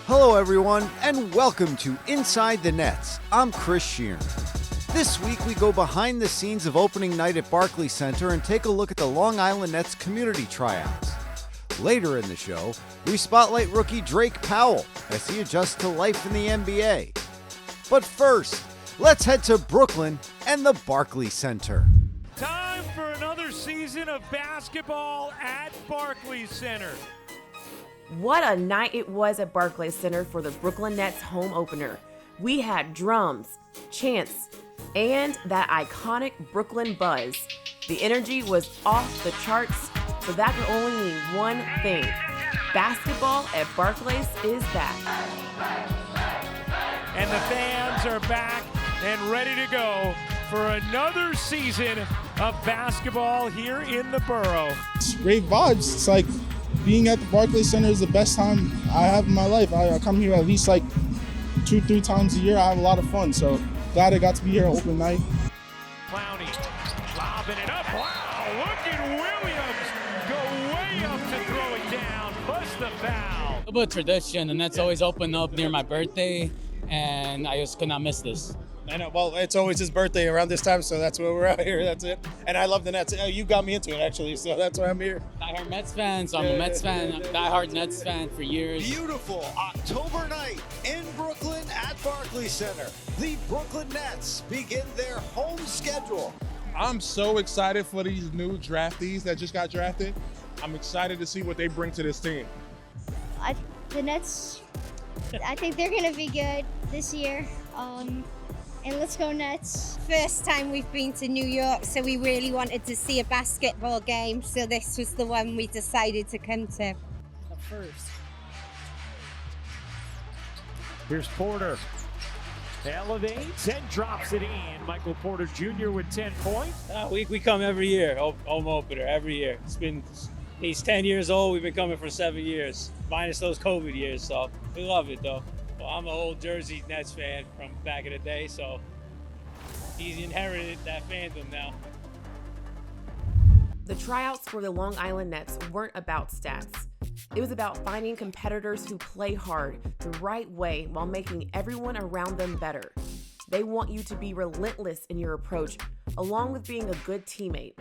Hello everyone, and welcome to Inside the Nets. I'm Chris Sheeran. This week we go behind the scenes of opening night at Barclays Center and take a look at the Long Island Nets community tryouts. Later in the show, we spotlight rookie Drake Powell as he adjusts to life in the NBA. But first, let's head to Brooklyn and the Barclays Center. Time for another season of basketball at Barclays Center. What a night it was at Barclays Center for the Brooklyn Nets home opener. We had drums, chants, and that iconic Brooklyn buzz. The energy was off the charts, so that could only mean one thing. Basketball at Barclays is back. And the fans are back and ready to go for another season of basketball here in the borough. It's great vibes. It's like being at the Barclays Center is the best time I have in my life. I come here at least like 2-3 times a year. I have a lot of fun, so glad I got to be here open night. Clowney lobbing it up. Wow, look at Williams go way up to throw it down. Bust the foul. A bit of tradition. The Nets always open up near my birthday, and I just could not miss this. I know. Well, it's always his birthday around this time, so that's why we're out here. That's it. And I love the Nets. You got me into it, actually, so that's why I'm here. Diehard Mets fan, so I'm a Mets fan. I'm a diehard Nets fan for years. Beautiful October night in Brooklyn at Barclays Center. The Brooklyn Nets begin their home schedule. I'm so excited for these new draftees that just got drafted. I'm excited to see what they bring to this team. The Nets, I think they're going to be good this year. And let's go Nets. First time we've been to New York, so we really wanted to see a basketball game, so this was the one we decided to come to. First. Here's Porter. Elevates and drops it in. Michael Porter Jr. with 10 points. We come every year, home opener, every year. He's 10 years old. We've been coming for 7 years, minus those COVID years, so we love it, though. Well, I'm an old Jersey Nets fan from back in the day, so he's inherited that fandom now. The tryouts for the Long Island Nets weren't about stats. It was about finding competitors who play hard the right way while making everyone around them better. They want you to be relentless in your approach, along with being a good teammate.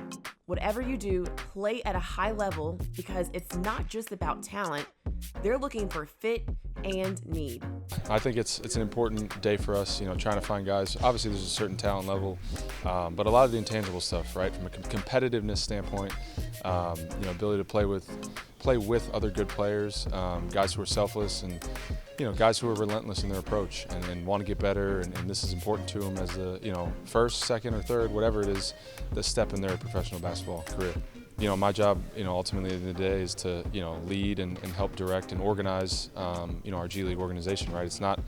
Whatever you do, play at a high level because it's not just about talent. They're looking for fit and need. I think it's an important day for us, trying to find guys. Obviously, there's a certain talent level, but a lot of the intangible stuff, right? From a competitiveness standpoint, ability to play with other good players, guys who are selfless, and guys who are relentless in their approach and want to get better. And this is important to them as the first, second, or third, whatever it is, the step in their professional basketball career. My job, ultimately at the end of the day is to, lead and help direct and organize, our G League organization, right? It's not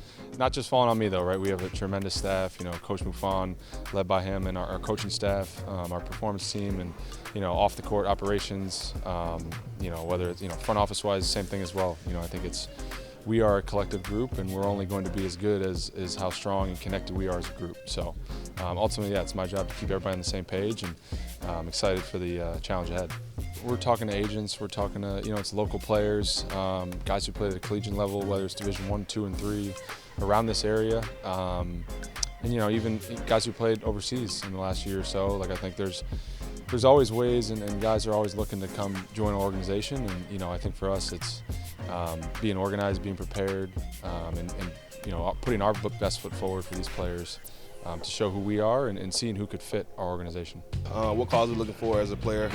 just falling on me though, right? We have a tremendous staff, Coach Mufon, led by him, and our coaching staff, our performance team, and, off the court operations, whether it's, front office wise, same thing as well. I think we are a collective group, and we're only going to be as good as how strong and connected we are as a group. So ultimately, it's my job to keep everybody on the same page, and I'm excited for the challenge ahead. We're talking to agents, we're talking to, it's local players, guys who play at a collegiate level, whether it's Division 1, 2, and 3 around this area, and even guys who played overseas in the last year or so. I think there's always ways, and guys are always looking to come join our organization, and I think for us it's being organized, being prepared, and putting our best foot forward for these players to show who we are and seeing who could fit our organization. What cause we're looking for as a player,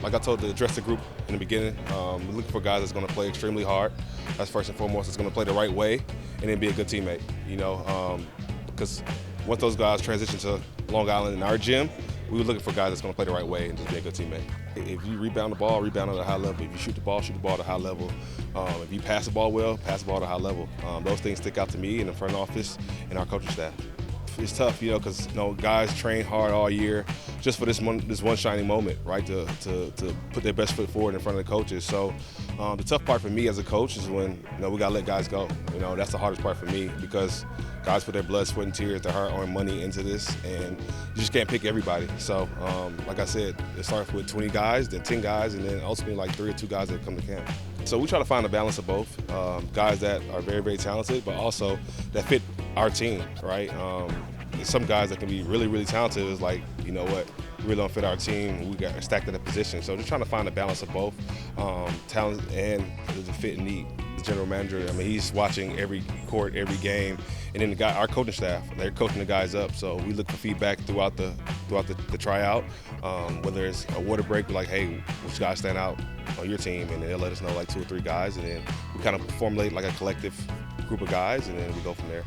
like I told to address the group in the beginning, we're looking for guys that's going to play extremely hard. That's first and foremost. That's going to play the right way and then be a good teammate. Because once those guys transition to Long Island in our gym, we were looking for guys that's going to play the right way and just be a good teammate. If you rebound the ball, rebound at a high level. If you shoot the ball at a high level. If you pass the ball well, pass the ball at a high level. Those things stick out to me in the front office and our coaching staff. It's tough, you know, because guys train hard all year just for this one shining moment, right? To put their best foot forward in front of the coaches. So the tough part for me as a coach is when we gotta let guys go. That's the hardest part for me because guys put their blood, sweat, and tears, their hard-earned money into this, and you just can't pick everybody. So, like I said, it starts with 20 guys, then 10 guys, and then ultimately like 3 or 2 guys that come to camp. So we try to find a balance of both, guys that are very, very talented, but also that fit our team, right? Some guys that can be really, really talented is like, you know what, really don't fit our team. We got stacked at a position. So just trying to find a balance of both, talent and the fit and need. The general manager, he's watching every court, every game, and then our coaching staff, they're coaching the guys up. So we look for feedback throughout the tryout, whether it's a water break, we're like, hey, which guys stand out on your team, and they'll let us know like 2 or 3 guys, and then we kind of formulate like a collective group of guys, and then we go from there.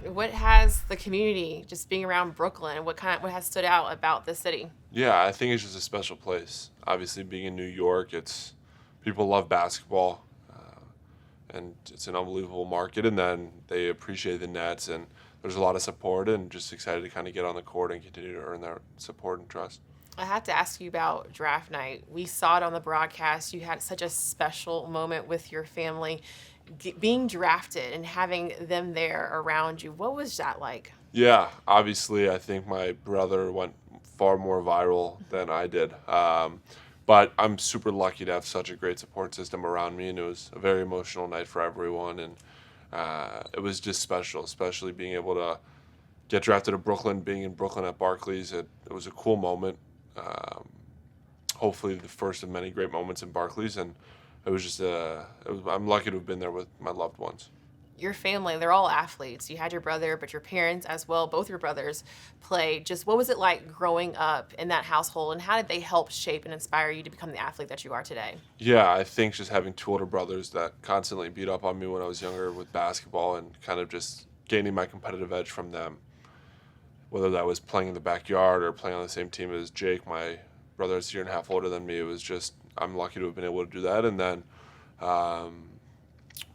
What has the community, just being around Brooklyn, what has stood out about the city? Yeah, I think it's just a special place. Obviously, being in New York, people love basketball, and it's an unbelievable market, and then they appreciate the Nets, and there's a lot of support, and just excited to kind of get on the court and continue to earn their support and trust. I have to ask you about draft night. We saw it on the broadcast. You had such a special moment with your family being drafted and having them there around you. What was that like? Yeah, obviously, I think my brother went far more viral than I did. But I'm super lucky to have such a great support system around me, and it was a very emotional night for everyone, and it was just special, especially being able to get drafted to Brooklyn, being in Brooklyn at Barclays. It was a cool moment, hopefully the first of many great moments in Barclays, and it was just I'm lucky to have been there with my loved ones. Your family, they're all athletes. You had your brother, but your parents as well, both your brothers played. Just what was it like growing up in that household, and how did they help shape and inspire you to become the athlete that you are today? Yeah, I think just having 2 older brothers that constantly beat up on me when I was younger with basketball and kind of just gaining my competitive edge from them, whether that was playing in the backyard or playing on the same team as Jake, my brother is a year and a half older than me. It was just, I'm lucky to have been able to do that. And then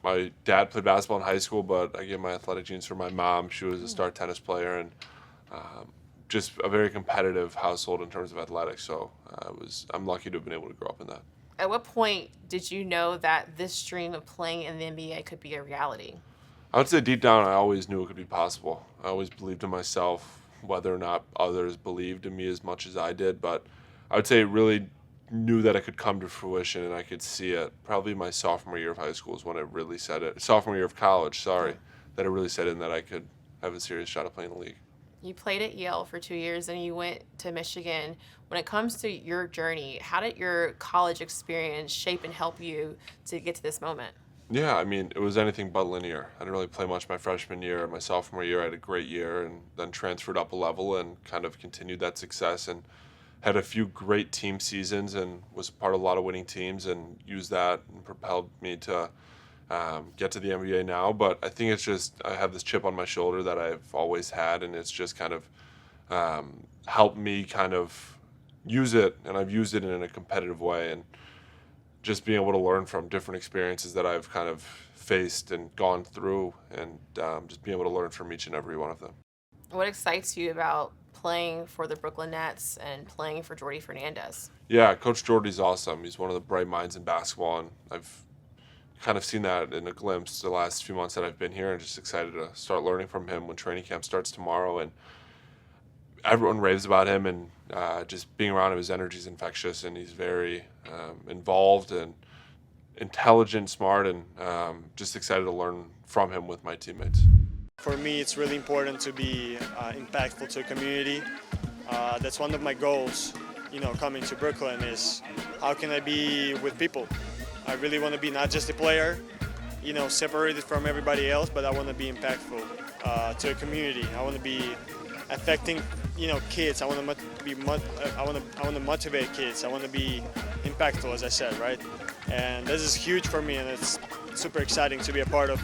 my dad played basketball in high school, but I get my athletic genes from my mom. She was a star tennis player, and just a very competitive household in terms of athletics. So I'm lucky to have been able to grow up in that. At what point did you know that this dream of playing in the NBA could be a reality? I would say deep down, I always knew it could be possible. I always believed in myself, whether or not others believed in me as much as I did. But I would say it really knew that it could come to fruition, and I could see it. Probably my sophomore year of high school is when it really said it. Sophomore year of college, that it really set in that I could have a serious shot at playing in the league. You played at Yale for 2 years, and you went to Michigan. When it comes to your journey, how did your college experience shape and help you to get to this moment? Yeah, I mean, it was anything but linear. I didn't really play much my freshman year. My sophomore year, I had a great year, and then transferred up a level and kind of continued that success, and had a few great team seasons and was a part of a lot of winning teams, and used that and propelled me to get to the NBA now. But I think it's just, I have this chip on my shoulder that I've always had, and it's just kind of helped me kind of use it, and I've used it in a competitive way, and just being able to learn from different experiences that I've kind of faced and gone through, and just being able to learn from each and every one of them. What excites you about playing for the Brooklyn Nets and playing for Jordy Fernandez? Yeah, Coach Jordy's awesome. He's one of the bright minds in basketball, and I've kind of seen that in a glimpse the last few months that I've been here, and just excited to start learning from him when training camp starts tomorrow. And everyone raves about him, and just being around him, his energy is infectious, and he's very involved and intelligent, smart, and just excited to learn from him with my teammates. For me, it's really important to be impactful to the community. That's one of my goals, coming to Brooklyn, is how can I be with people? I really want to be not just a player, separated from everybody else, but I want to be impactful to the community. I want to be affecting, kids. I want to motivate kids. I want to be impactful, as I said, right? And this is huge for me, and it's super exciting to be a part of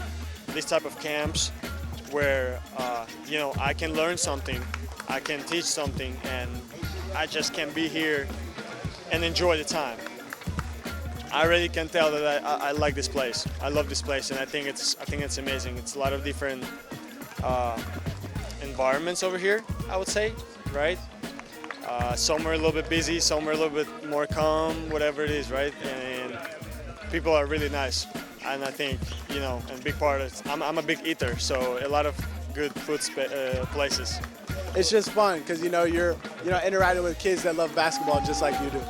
this type of camps, where I can learn something, I can teach something, and I just can be here and enjoy the time. I really can tell that I like this place. I love this place, and I think it's amazing. It's a lot of different environments over here, I would say, right? Some are a little bit busy, some are a little bit more calm, whatever it is, right? And people are really nice. And I think, you know, a big part of it, I'm a big eater, so a lot of good food places. It's just fun because, you know, you're interacting with kids that love basketball just like you do.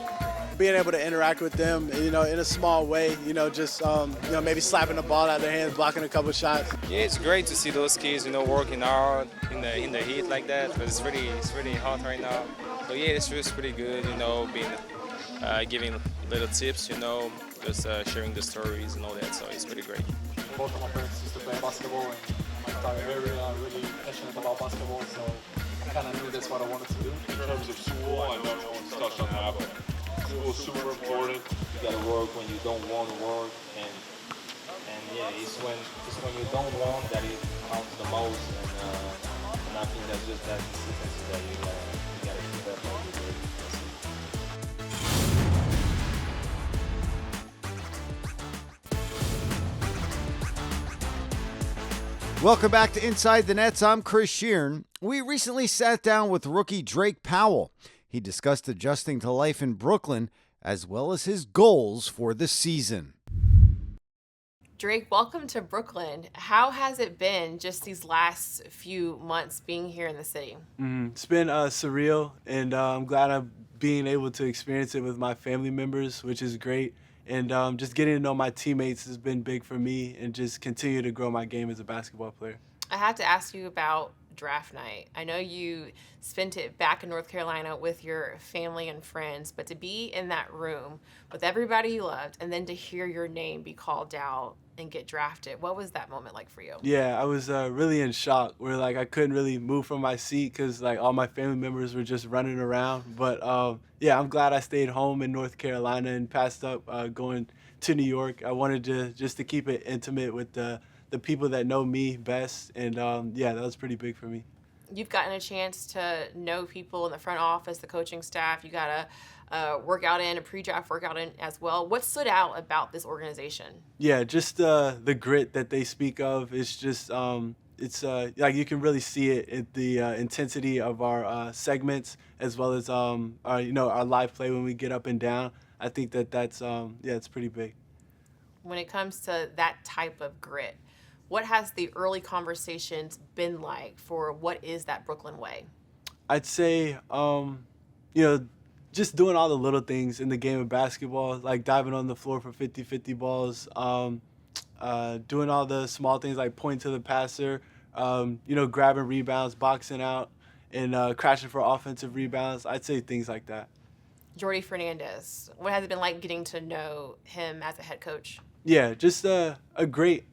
Being able to interact with them, you know, in a small way, you know, just, you know, maybe slapping the ball out of their hands, blocking a couple shots. Yeah, it's great to see those kids, you know, working hard in the heat like that. But it's really hot right now. So yeah, it feels pretty good, you know, being giving little tips, you know, just sharing the stories and all that. So it's pretty great. Both of my parents used to play basketball, and my entire area are really passionate about basketball. So I kind of knew that's what I wanted to do. In terms of school, I know everyone's touched on that, but school is super important. You gotta work when you don't want to work, and yeah, it's when you don't want that it counts the most. And I think that's just that consistency that you gotta keep up with. Welcome back to Inside the Nets. I'm Chris Sheeran. We recently sat down with rookie Drake Powell. He discussed adjusting to life in Brooklyn as well as his goals for the season. Drake, welcome to Brooklyn. How has it been just these last few months being here in the city? It's been surreal, and I'm glad I'm being able to experience it with my family members, which is great. And just getting to know my teammates has been big for me, and just continue to grow my game as a basketball player. I have to ask you about draft night. I know you spent it back in North Carolina with your family and friends, but to be in that room with everybody you loved and then to hear your name be called out and get drafted, what was that moment like for you? Yeah, I was really in shock, where like I couldn't really move from my seat because like all my family members were just running around. But yeah, I'm glad I stayed home in North Carolina and passed up going to New York. I wanted to keep it intimate with the people that know me best, and yeah, that was pretty big for me. You've gotten a chance to know people in the front office, the coaching staff. You got a workout in, a pre-draft workout in as well. What stood out about this organization? Yeah, just the grit that they speak of is just it's like you can really see it in the intensity of our segments, as well as our live play when we get up and down. I think that's yeah, it's pretty big. When it comes to that type of grit, what has the early conversations been like for what is that Brooklyn way? I'd say, just doing all the little things in the game of basketball, like diving on the floor for 50-50 balls, doing all the small things like pointing to the passer, grabbing rebounds, boxing out, and crashing for offensive rebounds. I'd say things like that. Jordy Fernandez, what has it been like getting to know him as a head coach? Yeah, just a great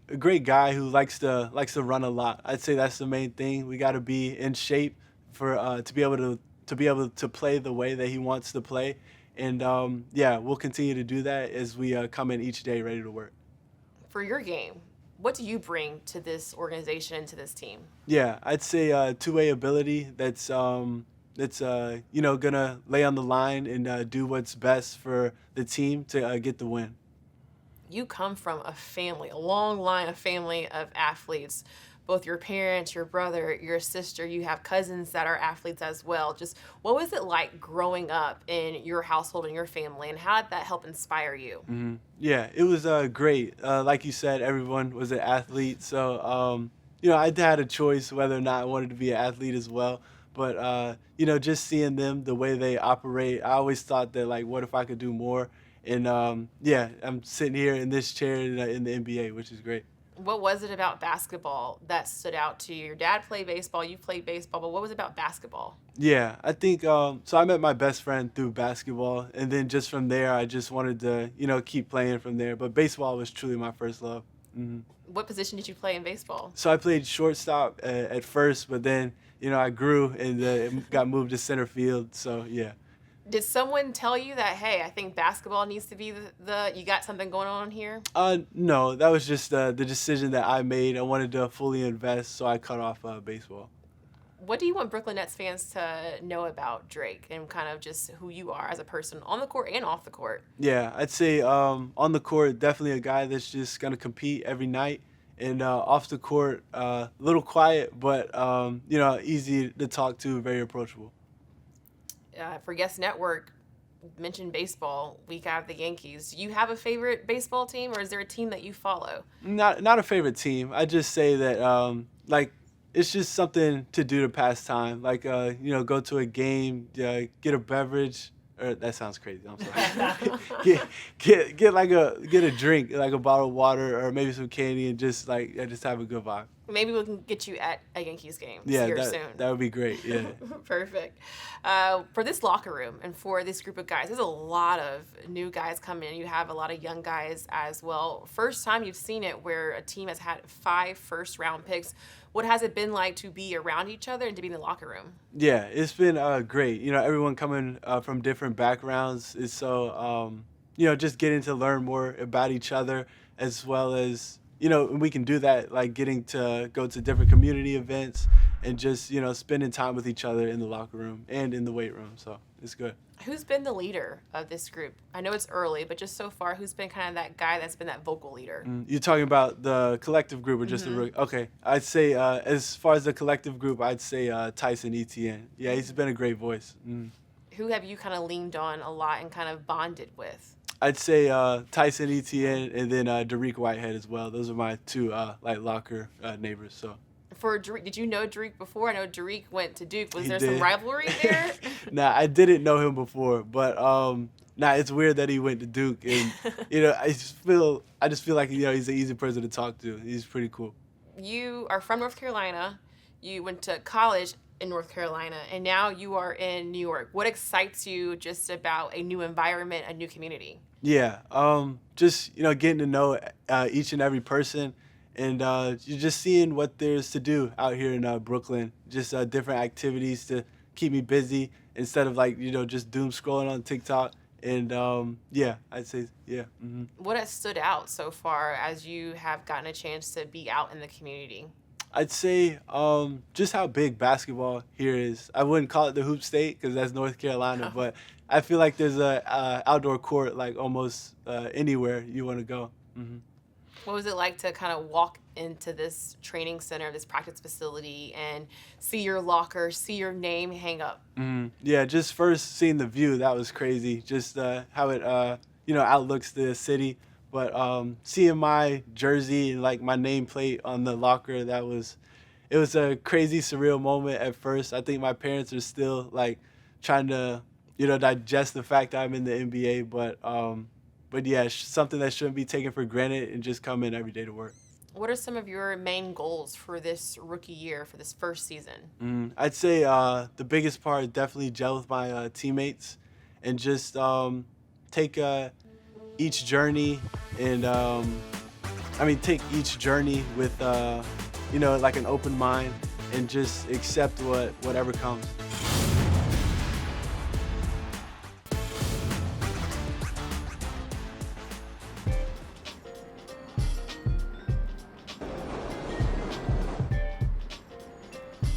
guy who likes to run a lot. I'd say that's the main thing. We got to be in shape for to be able to play the way that he wants to play, and yeah, we'll continue to do that as we come in each day ready to work. For your game, what do you bring to this organization and to this team? Yeah, I'd say two-way ability. That's gonna lay on the line and do what's best for the team to get the win. You come from a long line of family of athletes, both your parents, your brother, your sister, you have cousins that are athletes as well. Just what was it like growing up in your household and your family, and how did that help inspire you? Mm-hmm. Yeah, it was great. Like you said, everyone was an athlete. So, I had a choice whether or not I wanted to be an athlete as well. But, just seeing them, the way they operate, I always thought that, like, what if I could do more? And, yeah, I'm sitting here in this chair in the NBA, which is great. What was it about basketball that stood out to you? Your dad played baseball, you played baseball, but what was it about basketball? Yeah, I think, so I met my best friend through basketball, and then just from there, I just wanted to, keep playing from there. But baseball was truly my first love. Mm-hmm. What position did you play in baseball? So I played shortstop at first, but then, I grew and got moved to center field, so yeah. Did someone tell you that, hey, I think basketball needs to be you got something going on here? No, that was just the decision that I made. I wanted to fully invest, so I cut off baseball. What do you want Brooklyn Nets fans to know about Drake and kind of just who you are as a person on the court and off the court? Yeah, I'd say on the court, definitely a guy that's just going to compete every night And off the court, a little quiet, but easy to talk to, very approachable. For Guest Network, mentioned baseball. We got the Yankees. Do you have a favorite baseball team, or is there a team that you follow? Not a favorite team. I just say that it's just something to do to pass time. Like go to a game, get a beverage. Or that sounds crazy. I'm sorry. get a drink, like a bottle of water or maybe some candy, and just have a good vibe. Maybe we can get you at a Yankees game here soon. That would be great. Yeah. Perfect. For this locker room and for this group of guys, there's a lot of new guys coming in. You have a lot of young guys as well. First time you've seen it where a team has had 5 first-round picks. What has it been like to be around each other and to be in the locker room? Yeah, it's been great. Everyone coming from different backgrounds is so, just getting to learn more about each other, as well as, we can do that, like getting to go to different community events and just, spending time with each other in the locker room and in the weight room. So it's good. Who's been the leader of this group? I know it's early, but just so far, who's been kind of that guy that's been that vocal leader? You're talking about the collective group or just the rookie? Okay, I'd say as far as the collective group, I'd say Tyson Etienne. Yeah, he's been a great voice. Who have you kind of leaned on a lot and kind of bonded with? I'd say Tyson Etienne and then Drake Whitehead as well. Those are my 2 locker neighbors. So. For Drake, did you know Drake before? I know Drake went to Duke. Was there some rivalry there? Nah, I didn't know him before, but it's weird that he went to Duke, and I just feel like he's an easy person to talk to. He's pretty cool. You are from North Carolina. You went to college in North Carolina, and now you are in New York. What excites you just about a new environment, a new community? Yeah, just getting to know each and every person. And you're just seeing what there's to do out here in Brooklyn. Just different activities to keep me busy instead of just doom scrolling on TikTok. And I'd say, yeah. Mm-hmm. What has stood out so far as you have gotten a chance to be out in the community? I'd say just how big basketball here is. I wouldn't call it the Hoop State because that's North Carolina, but I feel like there's a outdoor court like almost anywhere you want to go. Mm-hmm. What was it like to kind of walk into this training center, this practice facility, and see your locker, see your name hang up? Yeah, just first seeing the view, that was crazy. Just how it, outlooks the city. But seeing my jersey and like my nameplate on the locker, it was a crazy, surreal moment at first. I think my parents are still like trying to, digest the fact that I'm in the NBA, but yeah, something that shouldn't be taken for granted and just come in every day to work. What are some of your main goals for this rookie year, for this first season? I'd say the biggest part is definitely gel with my teammates and just take each journey and take each journey with like an open mind and just accept whatever comes.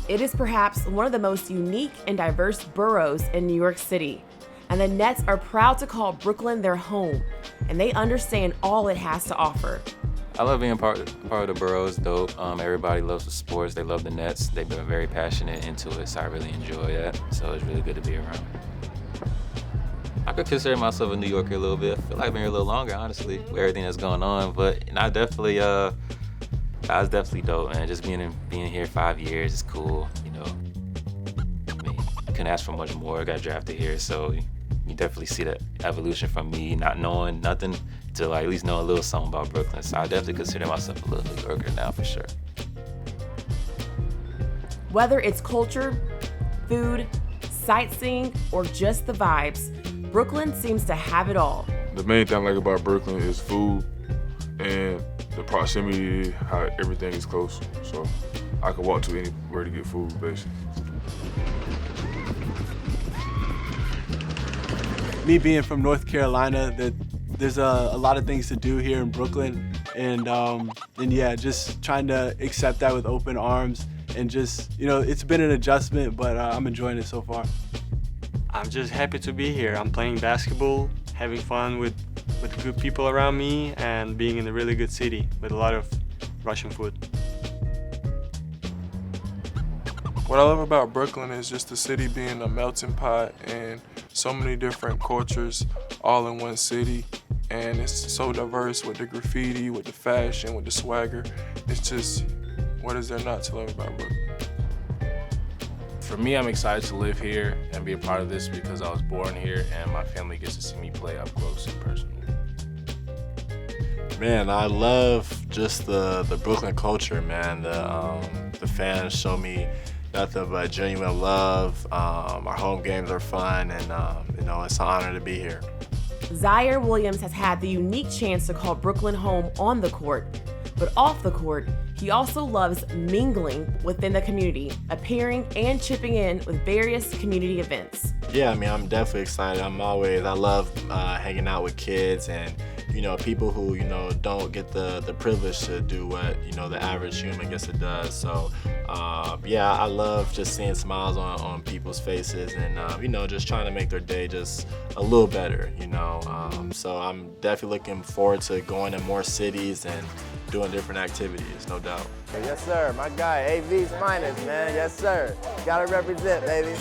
It is perhaps one of the most unique and diverse boroughs in New York City, and the Nets are proud to call Brooklyn their home, and they understand all it has to offer. I love being part of the borough. It's dope. Everybody loves the sports. They love the Nets. They've been very passionate into it, so I really enjoy that. So it's really good to be around. I could consider myself a New Yorker a little bit. I feel like I've been here a little longer, honestly, with everything that's going on. But I definitely, that was definitely dope, man. Just being here 5 years is cool. Couldn't ask for much more. I got drafted here, so you definitely see the evolution from me not knowing nothing to like at least know a little something about Brooklyn. So I definitely consider myself a little New Yorker now for sure. Whether it's culture, food, sightseeing, or just the vibes, Brooklyn seems to have it all. The main thing I like about Brooklyn is food and the proximity, how everything is close. So I can walk to anywhere to get food, basically. Me being from North Carolina, there's a lot of things to do here in Brooklyn, and yeah, just trying to accept that with open arms, and just it's been an adjustment, but I'm enjoying it so far. I'm just happy to be here. I'm playing basketball, having fun with good people around me, and being in a really good city with a lot of Russian food. What I love about Brooklyn is just the city being a melting pot and so many different cultures all in one city. And it's so diverse with the graffiti, with the fashion, with the swagger. It's just, what is there not to love about Brooklyn? For me, I'm excited to live here and be a part of this because I was born here and my family gets to see me play up close and personal. Man, I love just the Brooklyn culture, man. The fans show me nothing but genuine love. Our home games are fun, and you know, it's an honor to be here. Zaire Williams has had the unique chance to call Brooklyn home on the court, but off the court, he also loves mingling within the community, appearing and chipping in with various community events. Yeah, I mean, I'm definitely excited. I love hanging out with kids and, you know, people who, you know, don't get the privilege to do what, you know, the average human gets to do. So, yeah, I love just seeing smiles on people's faces and, you know, just trying to make their day just a little better, you know. So I'm definitely looking forward to going to more cities and doing different activities, no doubt. Yes, sir. My guy, AV's finest, man. Yes, sir. Gotta represent, baby.